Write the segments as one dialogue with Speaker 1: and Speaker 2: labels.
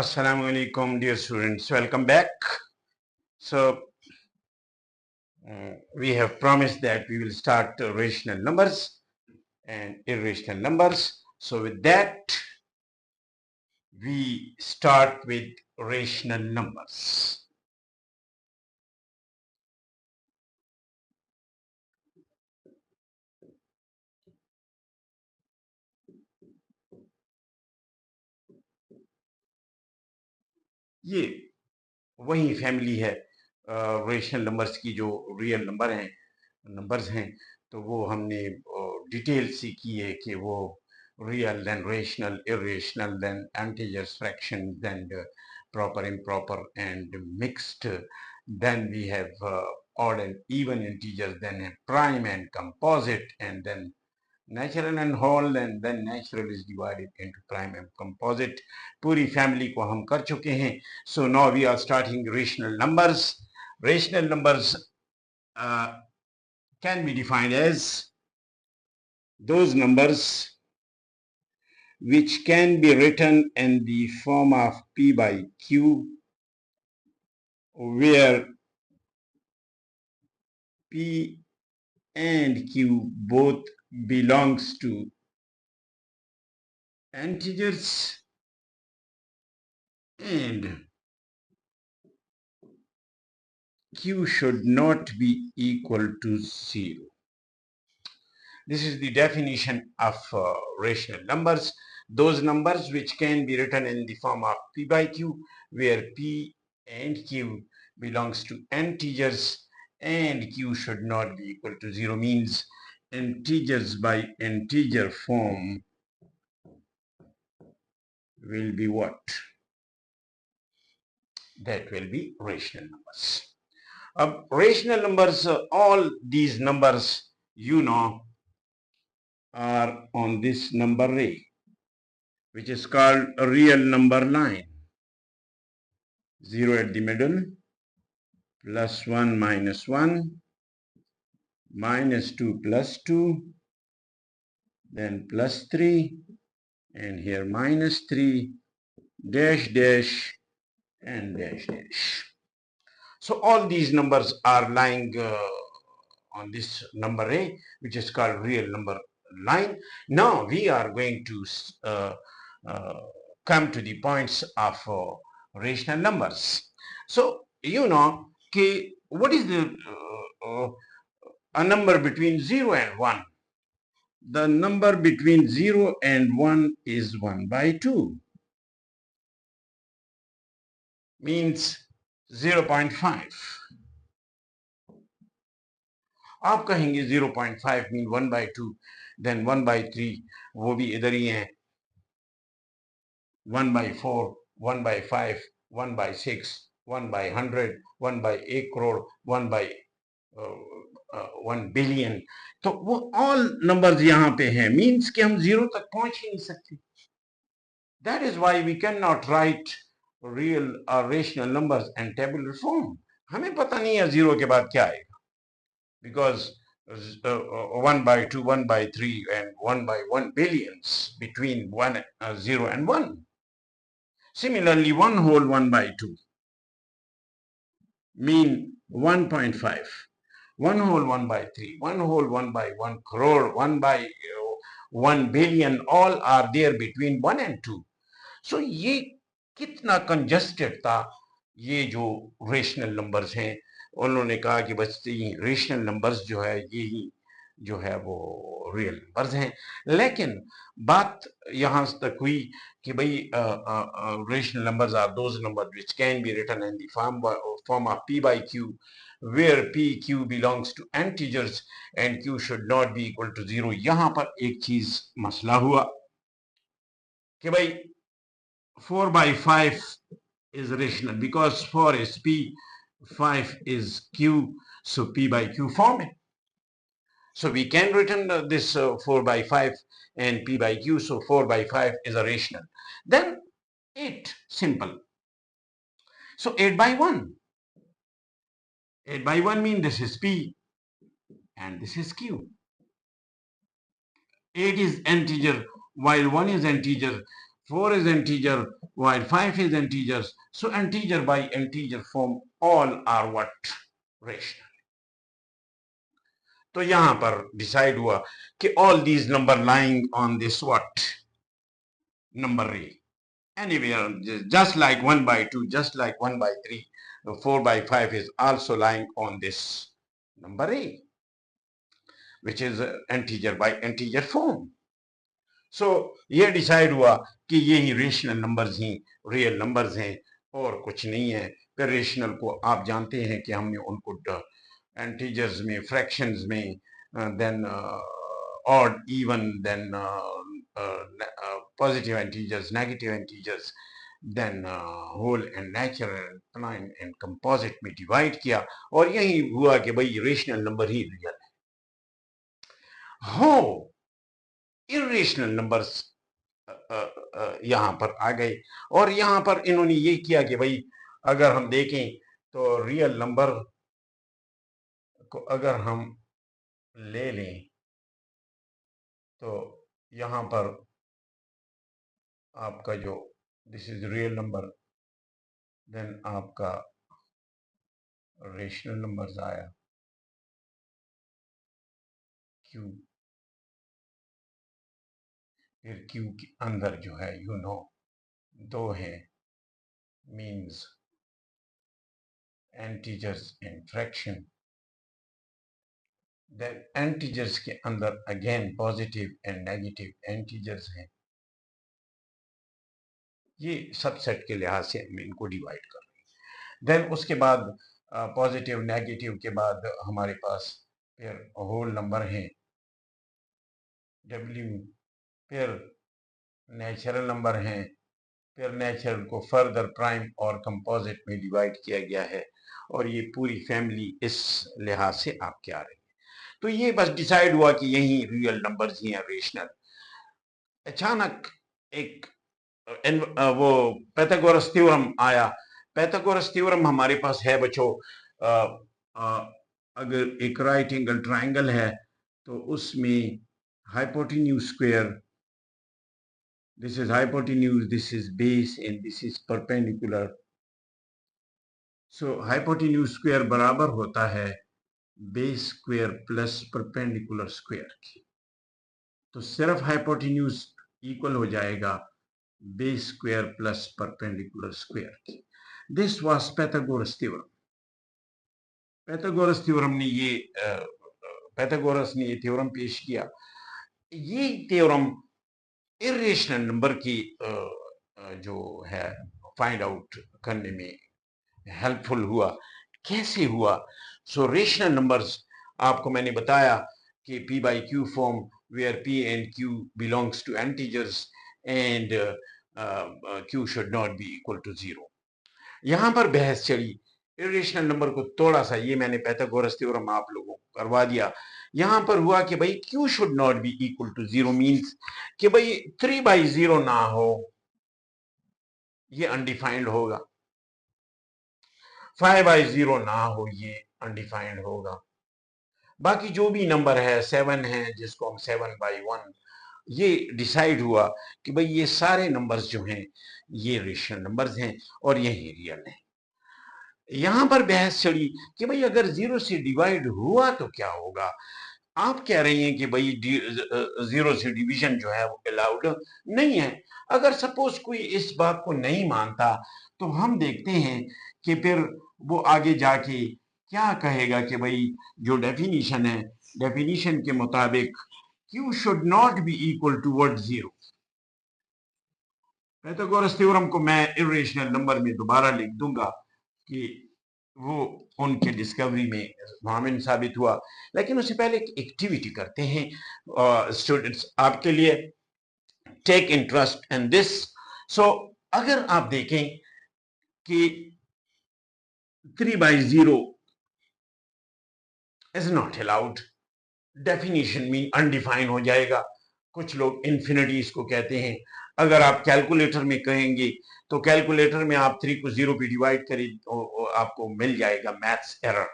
Speaker 1: Assalamu alaikum, dear students. Welcome back. So, we have promised that we will start rational numbers and irrational numbers. So, with that, we start with rational numbers. ये वही family है rational numbers की जो real numbers हैं तो वो हमने detail सीखी है कि वो real, then rational, irrational, then integers, fractions, then proper, improper, and mixed. Then we have odd and even integers, then prime and composite, and then natural and whole, and then natural is divided into prime and composite. पूरी family को हम कर चुके हैं. So now we are starting rational numbers. Rational numbers can be defined as those numbers which can be written in the form of P by Q, where P and Q both belongs to integers and Q should not be equal to 0. This is the definition of rational numbers. Those numbers which can be written in the form of P by Q, where P and Q belongs to integers and Q should not be equal to 0, means integers by integer form will be what? That will be rational numbers. Rational numbers, all these numbers, you know, are on this number array, which is called a real number line. 0 at the middle, plus 1 minus 1, minus 2 plus 2, then plus 3, and here minus 3, dash dash, and dash dash. So all these numbers are lying on this number array, which is called real number line. Now we are going to come to the points of rational numbers. So you know, what is a number between 0 and 1? The number between 0 and 1 is 1 by 2, means 0.5. आप कहेंगे 0.5 mean 1 by 2, then 1 by 3, वो भी इधर ही हैं, 1 by 4, 1 by 5, 1 by 6, 1 by 100, 1 by 1 crore, 1 by 1 billion. तो वो all numbers यहाँ पे हैं, means कि हम 0 तक पहुंच ही नहीं सकते. That is why we cannot write real or rational numbers in tabular form. हमें पता नहीं है 0 के बाद क्या आएगा, because 1 by 2, 1 by 3, and 1 by 1 billions between 0 and 1. Similarly, 1 whole 1 by 2 mean 1.5. 1 whole 1 by 3, 1 whole 1 by 1 crore, 1 by 1 billion, all are there between 1 and 2. So ये कितना कंजस्टेड था, ये जो रेशनल नंबर्स हैं. उन्होंने कहा कि बस ये रेशनल नंबर्स जो है यही जो है वो रियल नंबर्स हैं. लेकिन बात यहाँ तक हुई कि भाई rational numbers are those number which can be written in the form of P by Q, where P Q belongs to integers and Q should not be equal to 0. यहाँ पर एक चीज मसला हुआ कि भाई 4 by 5 is rational because 4 is P, 5 is Q, so P by Q form it. So we can written this 4 by 5 and P by Q, so 4 by 5 is a rational. Then 8, simple. So 8 by 1. 8 by 1 means this is P and this is Q. 8 is integer while 1 is integer. 4 is integer while 5 is integers. So integer by integer form all are what? Rational. तो यहां पर decide हुआ कि all these number lying on this what? Number ray. Anywhere, just like 1 by 2, just like 1 by 3, 4 by 5 is also lying on this number ray, which is integer by integer form. So ये decide हुआ कि ये ही rational numbers ही real numbers हैं और कुछ नहीं है। फिर रेशनल को आप जानते हैं कि हमने उनको इंटीजर्स में, फ्रैक्शंस में, then odd, even, then positive integers, negative integers, then whole and natural, prime and composite में डिवाइड किया और यही हुआ कि भाई रेशनल नंबर ही रियल है। हो इरेशनल नंबर्स यहां पर आ गए और यहां पर इन्होंने ये किया कि भाई अगर हम देखें तो रियल नंबर को अगर हम ले लें तो यहां पर आपका जो this is real number, then आपका रेशनल नंबर्स आया क्यू, फिर क्यू के अंदर जो है दो हैं means integers and fraction, then integers के अंदर again positive and negative integers हैं। ये सबसेट के लिहाज से हम इनको डिवाइड कर रहे हैं। देन उसके बाद पॉजिटिव नेगेटिव के बाद हमारे पास फिर होल नंबर हैं डब्ल्यू, फिर नेचुरल नंबर हैं, फिर नेचुरल को फर्दर प्राइम और कंपोजिट में डिवाइड किया गया है और ये पूरी फैमिली इस लिहाज से आपके आ रही है। तो ये बस डिसाइड हुआ कि यही रियल नंबर्स ही हैं रेशनल। अचानक एक वो पैथागोरस थ्योरम आया। पैथागोरस थ्योरम हमारे पास है बच्चों, अगर एक राइट एंगल ट्राइंगल है तो उसमें hypotenuse square, this is hypotenuse, this is base and this is perpendicular. So hypotenuse square बराबर होता है base square plus perpendicular square की। तो सिर्फ हाइपोटेन्यूज इक्वल हो जाएगा base square plus perpendicular square की। This was Pythagoras theorem. Pythagoras theorem ने ये पैथागोरस ने ये थ्योरम पेश किया। ये थ्योरम इरेशनल नंबर की जो है फाइंड आउट करने में हेल्पफुल हुआ। कैसे हुआ? सो रेशनल नंबर्स आपको मैंने बताया कि p by q form where p and q belongs to integers and q should not be equal to 0। यहां पर बहस चली इरेशनल नंबर को थोड़ा सा, ये मैंने पैथागोरस थ्योरम आप लोगों को करवा दिया। यहां पर हुआ कि भाई q should not be equal to 0 means कि भाई 3/0 ना हो, ये अनडिफाइंड होगा। 5/0 ना हो, ये अनडिफाइंड होगा। बाकी जो भी नंबर है 7 है जिसको हम 7/1, ये डिसाइड हुआ कि भाई ये सारे नंबर्स जो हैं ये रेशनल नंबर्स हैं और यही रियल है। यहां पर बहस चढ़ी कि भाई अगर 0 से डिवाइड हुआ तो क्या होगा। आप कह रहे हैं कि भाई 0 से डिवीजन जो है वो अलाउड नहीं है। अगर सपोज कोई इस बात को नहीं मानता तो हम देखते हैं कि फिर वो आगे जाके क्या कहेगा कि भाई जो डेफिनेशन है, डेफिनेशन के मुताबिक q should not be equal to what 0। Pythagoras theorem को मैं इरेशनल नंबर में दोबारा लिख दूंगा कि वो उनके डिस्कवरी में मामिन साबित हुआ। लेकिन उससे पहले एक एक्टिविटी करते हैं स्टूडेंट्स आपके लिए, टेक इंटरेस्ट इन दिस। सो अगर आप देखें कि 3/0 इज नॉट अलाउड, डेफिनेशन में अनडिफाइन हो जाएगा। कुछ लोग इन्फिनिटी इसको कहते हैं। अगर आप कैलकुलेटर में कहेंगे तो कैलकुलेटर में आप 3 को 0 पे डिवाइड करें तो आपको मिल जाएगा मैथ्स एरर।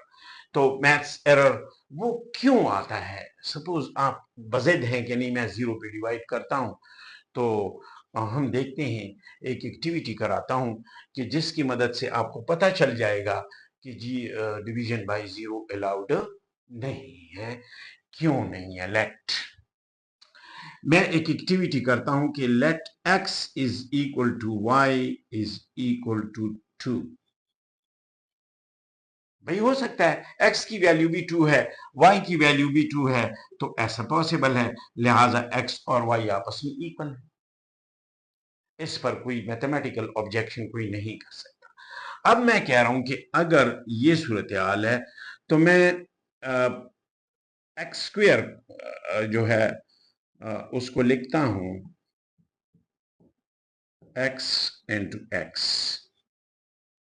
Speaker 1: तो मैथ्स एरर वो क्यों आता है? सपोज आप बज़िद हैं कि नहीं मैं 0 पे डिवाइड करता हूं तो और हम देखते हैं, एक एक्टिविटी कराता हूं कि जिसकी मदद से आपको पता चल जाएगा कि जी डिवीजन बाय जीरो अलाउड नहीं है। क्यों नहीं है? मैं एक एक्टिविटी करता हूं कि let x is equal to y is equal to 2। भाई हो सकता है x की वैल्यू भी 2 है, y की वैल्यू भी 2 है, तो ऐसा पॉसिबल है, लिहाजा x और y आपस में इक्वल है। इस पर कोई मैथमेटिकल ऑब्जेक्शन कोई नहीं कर सकता। अब मैं कह रहा हूं कि अगर ये सूरत हाल है तो मैं एक्स स्क्वेयर जो है उसको लिखता हूं x इंटू एक्स।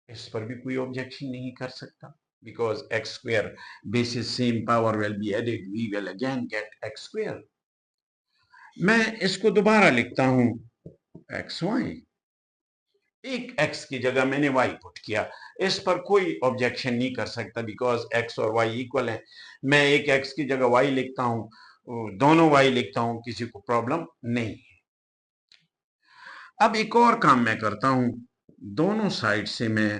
Speaker 1: इस पर भी कोई ऑब्जेक्शन नहीं कर सकता, because x square basis same power will be added, we will again get x square। मैं इसको दोबारा लिखता हूं xy, एक x की जगह मैंने y पुट किया, इस पर कोई ऑब्जेक्शन नहीं कर सकता, बिकॉज x और y इक्वल है। मैं एक x की जगह y लिखता हूं, दोनों y लिखता हूं, किसी को प्रॉब्लम नहीं है। अब एक और काम मैं करता हूं, दोनों साइड से मैं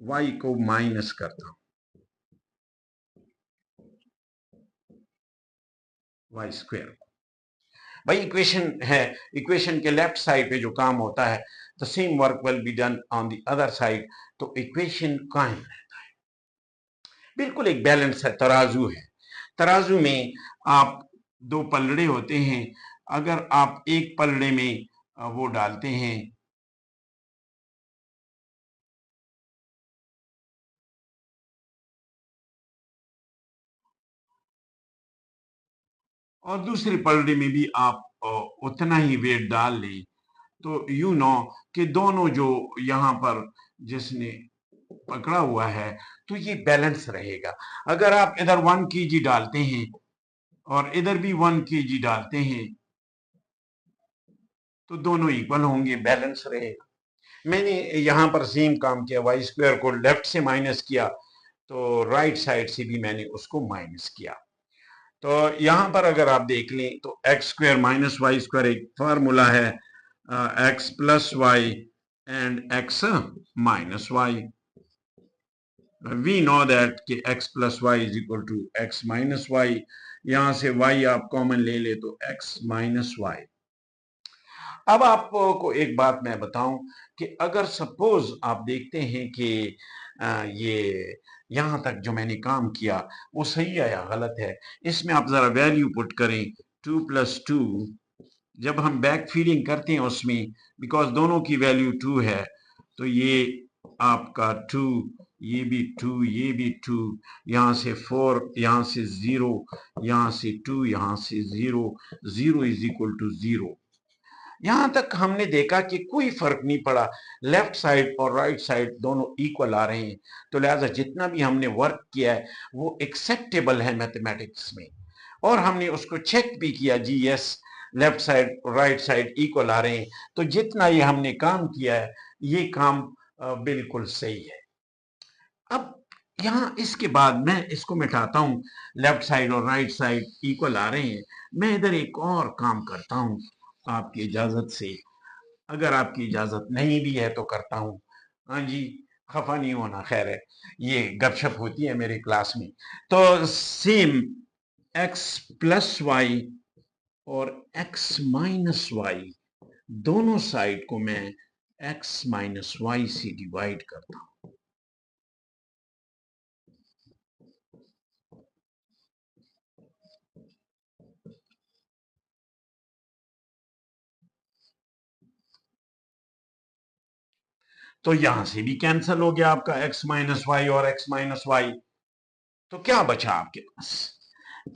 Speaker 1: y को माइनस करता हूं, y स्क्वायर। भाई इक्वेशन है, इक्वेशन के लेफ्ट साइड पे जो काम होता है, the same work will be done on the other side, तो इक्वेशन कायम रहता है। बिल्कुल एक बैलेंस है, तराजू है। तराजू में आप दो पलड़े होते हैं, अगर आप एक पलड़े में वो डालते हैं और दूसरे पलड़े में भी आप उतना ही वेट डाल लें, तो यू नो कि दोनों जो यहाँ पर जिसने पकड़ा हुआ है तो ये बैलेंस रहेगा। अगर आप इधर 1 kg डालते हैं और इधर भी 1 kg डालते हैं तो दोनों इक्वल होंगे, बैलेंस रहेगा। मैंने यहां पर सेम काम किया, वाई स्क्वायर को लेफ्ट से माइनस किया तो राइट साइड से भी मैंने उसको माइनस किया। तो यहां पर अगर आप देख लें तो x square minus y square एक फार्मूला है, x plus y and x minus y. We know that कि x plus Y is equal to x minus y, यहां से y आप कॉमन ले ले तो x माइनस वाई। अब आपको एक बात मैं बताऊं कि अगर सपोज आप देखते हैं कि ये यहां तक जो मैंने काम किया वो सही है या गलत है, इसमें आप जरा वैल्यू पुट करें 2 + 2। जब हम बैक फीडिंग करते हैं उसमें, बिकॉज दोनों की वैल्यू 2 है, तो ये आपका 2, ये भी 2, ये भी 2, यहां से 4, यहां से 0, यहां से 2, यहां से 0, 0 इज इक्वल टू 0। यहां तक हमने देखा कि कोई फर्क नहीं पड़ा, लेफ्ट साइड और राइट साइड दोनों इक्वल आ रहे हैं, तो लिहाजा जितना भी हमने वर्क किया है वो एक्सेप्टेबल है मैथमेटिक्स में। और हमने उसको चेक भी किया, जी yes left side right side equal आ रहे हैं, तो जितना ये हमने काम किया है ये काम बिल्कुल सही है। अब यहां इसके बाद मैं इसको मिटाता हूं, लेफ्ट साइड और राइट साइड इक्वल आ रहे हैं। मैं इधर एक और काम करता हूं आपकी इजाजत से, अगर आपकी इजाजत नहीं भी है तो करता हूं। हाँ जी, खफा नहीं होना, खैर है, ये गपशप होती है मेरे क्लास में। तो सेम एक्स प्लस वाई और एक्स माइनस वाई, दोनों साइड को मैं एक्स माइनस वाई से डिवाइड करता हूं। तो यहां से भी कैंसिल हो गया आपका एक्स माइनस वाई और एक्स माइनस वाई, तो क्या बचा आपके पास?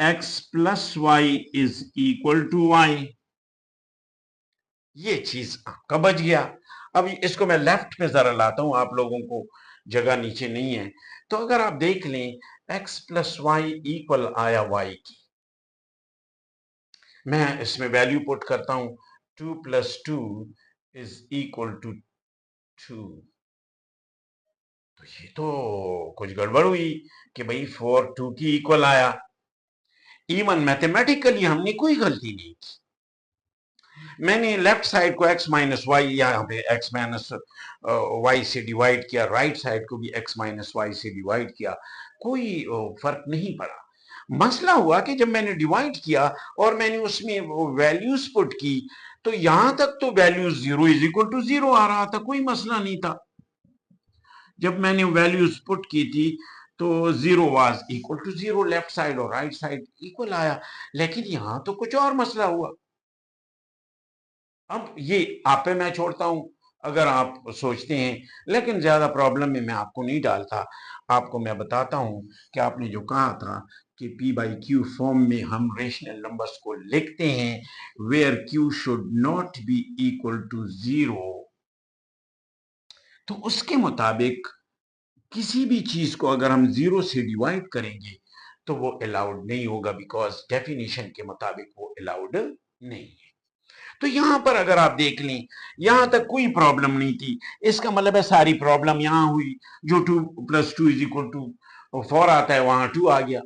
Speaker 1: X plus Y is equal to Y, ये चीज आपका बच गया। अब इसको मैं लेफ्ट पे जरा लाता हूं, आप लोगों को जगह नीचे नहीं है, तो अगर आप देख लें एक्स प्लस वाई इक्वल आया वाई की, मैं इसमें वैल्यू पुट करता हूं 2 + 2 इज इक्वल टू 2। तो ये तो कुछ गड़बड़ हुई कि भाई 4 2 की इक्वल आया। इवन मैथमेटिकली हमने कोई गलती नहीं की, मैंने लेफ्ट साइड को x माइनस वाई यहाँ पे x माइनस वाई से डिवाइड किया, राइट साइड को भी x माइनस वाई से डिवाइड किया, कोई फर्क नहीं पड़ा। मसला हुआ कि जब मैंने डिवाइड किया और मैंने उसमें वो वैल्यूज पुट की, तो यहां तक तो वैल्यू 0 इज इक्वल टू 0 आ रहा था, कोई मसला नहीं था। जब मैंने वैल्यूज पुट की थी तो 0 was equal to 0, left side और राइट साइड इक्वल आया। लेकिन यहां तो कुछ और मसला हुआ। अब ये आप पे मैं छोड़ता हूं, अगर आप सोचते हैं, लेकिन ज्यादा प्रॉब्लम में मैं आपको नहीं डालता। आपको मैं बताता हूं कि आपने जो कहा था कि p बाई क्यू फॉर्म में हम रेशनल नंबर्स को लिखते हैं where q should not be equal to 0, तो उसके मुताबिक किसी भी चीज को अगर हम 0 से डिवाइड करेंगे तो वो अलाउड नहीं होगा, बिकॉज डेफिनेशन के मुताबिक वो अलाउड नहीं है। तो यहां पर अगर आप देख लें, यहां तक कोई प्रॉब्लम नहीं थी, इसका मतलब है सारी प्रॉब्लम यहां हुई। जो 2 + 2 इज इक्वल टू 4 आता है, वहां 2 आ गया,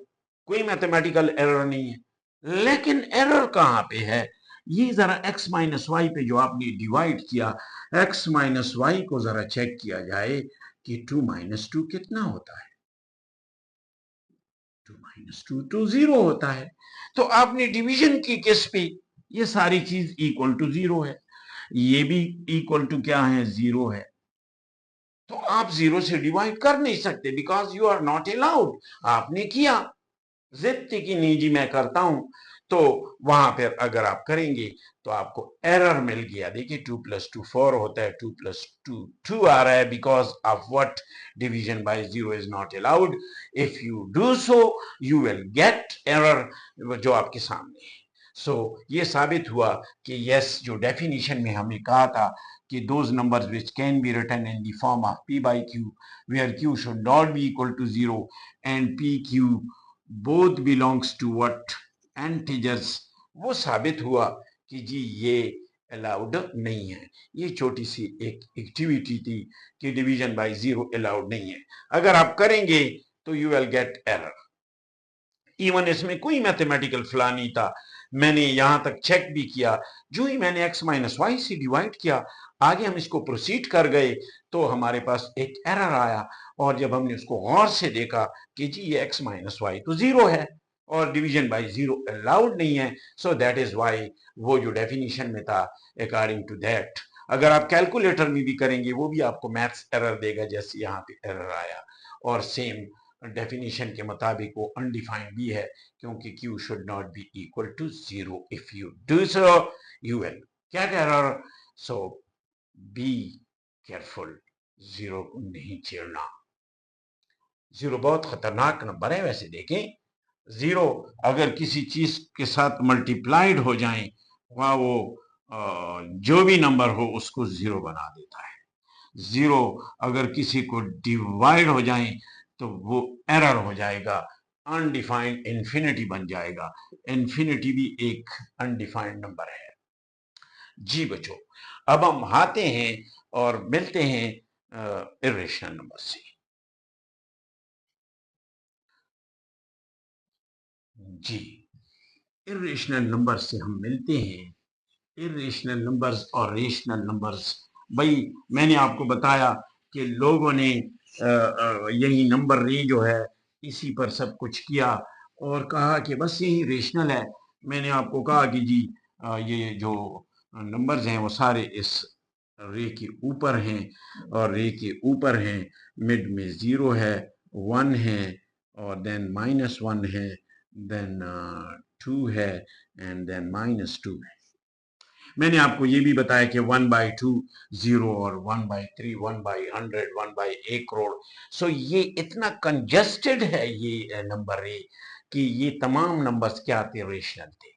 Speaker 1: कोई मैथमेटिकल एरर नहीं है। लेकिन एरर कहां पे है, ये जरा x माइनस वाई पे जो आपने डिवाइड किया, x माइनस वाई को जरा चेक किया जाए कि 2 माइनस 2 कितना होता है। 2 माइनस 2 तो 0 होता है। तो आपने डिवीजन की किस पे, ये सारी चीज इक्वल टू 0 है, ये भी इक्वल टू क्या है, 0 है। तो आप 0 से डिवाइड कर नहीं सकते, because you are not allowed. आपने किया, जिद की निजी मैं करता हूं, तो वहां पर अगर आप करेंगे तो आपको एरर मिल गया। देखिए 2 + 2 4 होता है, 2 + 2 2 आ रहा है, because of what, division bye 0 is not allowed. If you do so you will get error जो आपके सामने है। सो ये साबित हुआ कि यस, जो डेफिनेशन में हमने कहा था कि those numbers which can be written in the form of p by q where q should not be equal to 0 and pq both belongs to what, integers, वो साबित हुआ कि जी ये अलाउड नहीं है। ये छोटी सी एक एक्टिविटी थी कि डिवीजन बाय 0 अलाउड नहीं है। अगर आप करेंगे तो you will get error. Even इसमें कोई मैथमेटिकल फ्लॉ नहीं था। मैंने यहां तक चेक भी किया, जो ही मैंने x माइनस वाई से डिवाइड किया, आगे हम इसको प्रोसीड कर गए तो हमारे पास एक एरर आया। और जब हमने उसको गौर से देखा कि जी ये x माइनस वाई तो 0 है और डिवीजन बाय 0 अलाउड नहीं है, सो दैट इज वाई वो जो डेफिनेशन में था, अकॉर्डिंग टू दैट अगर आप कैलकुलेटर में भी करेंगे वो भी आपको मैथ्स एरर देगा, जैसे यहाँ पे एरर आया। और सेम डेफिनेशन के मुताबिक वो अनडिफाइंड भी है, क्योंकि q should not be equal to 0। If you do so you will get error. So be careful, 0 को नहीं छेड़ना। 0 बहुत खतरनाक नंबर है। वैसे देखें, 0 अगर किसी चीज के साथ मल्टीप्लाइड हो जाए, वहां वो जो भी नंबर हो उसको 0 बना देता है। 0 अगर किसी को डिवाइड हो जाए तो वो एरर हो जाएगा, अनडिफाइंड इन्फिनिटी बन जाएगा। इन्फिनिटी भी एक अनडिफाइंड नंबर है। जी बच्चों, अब हम आते हैं और मिलते हैं इरेशनल नंबर से। जी, इरेशनल नंबर से हम मिलते हैं। इरेशनल नंबर्स और रेशनल नंबर्स, भाई मैंने आपको बताया कि लोगों ने यही नंबर रेंज जो है इसी पर सब कुछ किया और कहा कि बस यही रेशनल है। मैंने आपको कहा कि जी ये जो नंबर्स हैं वो सारे इस रे के ऊपर हैं और रे के ऊपर हैं, मिड में 0 है, 1 है और देन -1 है, देन 2 है एंड देन -2 है। मैंने आपको ये भी बताया कि 1/2 0 और 1/3 1/100 1/1 करोड़। सो ये इतना कंजेस्टेड है ये नंबर रे कि ये तमाम नंबर्स क्या थे, रेशनल थे।